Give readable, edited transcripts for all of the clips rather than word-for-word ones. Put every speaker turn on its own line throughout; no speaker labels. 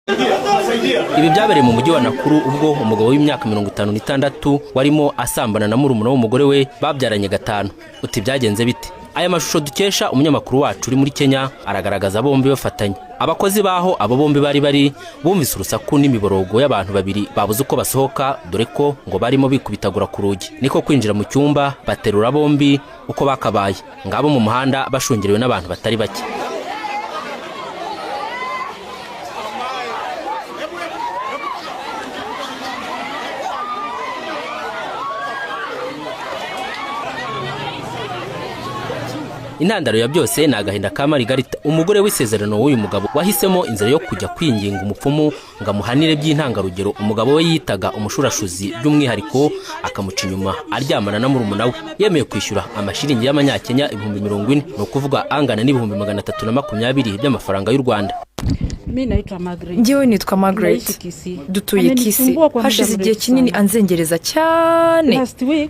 Ibi byabereye mu mujyi wa Nakuru ubwo umugabo w'imyaka 56 warimo asambana na murumuna w'umugore we babyaranye gatanu. Uti byagenze bite? Aya mashusho dukesha umunyamakuru wacu uri muri Kenya aragaragaza bombi bafatanye. Abakozi baho abo bombi bari bumvise urusaku n'imiborogo y'abantu babiri babuze uko basohoka, dore ko ngo barimo bikubitagura ku rugi. Niko kwinjira mu cyumba baterura bombi uko bakabaye. Ngabo mu muhanda bashungerewe n'abantu batari bake. Intandaro ya byose ni agahinda ka Marigarita, umugore w'isezerano w'uyu mugabo wahisemo inzira yo kujya kwinginga umupfumu ngo amuhanire by'intangarugero umugabo we yitaga umushurashuzi, by'umwihariko akamuca inyuma aryamana na murumuna we. Yemeye kwishyura amashiringi y'amanyakenya 40,000, ni ukuvuga angana n'ibihumbi 320 by'amafaranga y'u Rwanda.
Njyewe nitwa Margaret, dutuye Kisi. Hashize igihe kinini anzengereza cyane.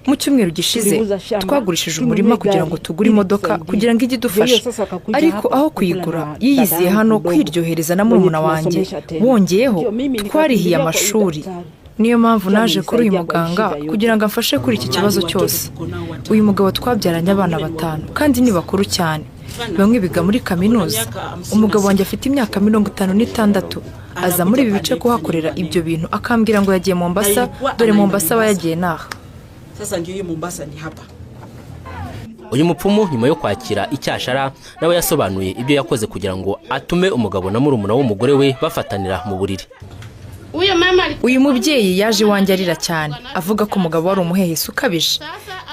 Mu cyumweru gishize twagurishije umurima kugira ngo tugure imodoka kugira ngo ijye idufasha, ariko aho kuyigura yiyiziye hano kwiryohereza na murumuna wanjye. Wongeyeho twarihiye amashuri. Niyo mpamvu naje kuri uyu muganga kugira ngo amfashe kuri iki kibazo cyose. Uyu mugabo twabyaranye abana 5 kandi ni bakuru cyane. Bamwe biga muri kaminuza. Umugabo wanjye afite imyaka 56. Aza muri ibi bice kuhakorera ibyo bintu akambwira ngo yagiye Mombasa, dore Mombasa bayagiye naha.
Sasa ngiye Mombasa ni hapa.
Uyu mupfumu nyuma yo kwakira icyashara nawe yasobanuye ibyo yakoze kugira ngo atume umugabo na murumuna w'umugore we bafatanira mu buriri.
Uyu mubyeyi yaje wanjye arira cyane avuga ko umugabo wari umuhehesi ukabije.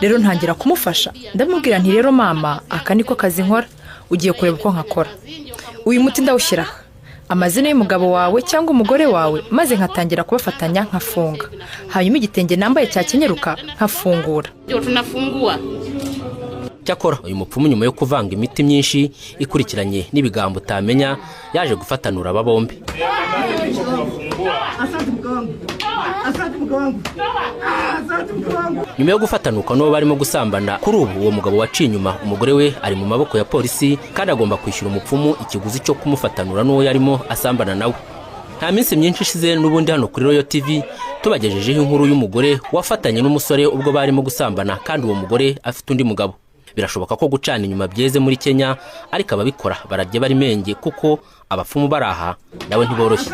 Rero ntangira kumufasha, ndamubwira nti rero mama, aka niko kazi nkora, ugiye kureba uko nkakora. Uyu muti ndawushyira amazina y'umugabo wawe cyangwa umugore wawe, maze nkatangira kubafatanya nkafunga. Hanyuma igitenge nambaye cyakenyeruka nkafungura.
Cyakora uyu mupfumu nyuma yo kuvanga imiti myinshi ikurikiranye n'ibigambo utamenya yaje gufatanura aba bombi. Nyuma yo gufatanuka no barimo gusambana, kuri ubu uwo mugabo waciye inyuma umugore we ari mu maboko ya polisi kandi agomba kwishyura umupfumu ikiguzi cyo kumufatanura n'uwo yarimo asambana nawe. Nta minsi myinshi ishize n'ubundi hano kuri Royal TV tubagejejeho inkuru y'umugore wafatanye n'umusore ubwo barimo gusambana kandi uwo mugore afite undi mugabo. Birashoboka ko gucana inyuma byeze muri Kenya, ariko ababikora barajye bari menge kuko abapfumu baraha nawe ntiboroshye.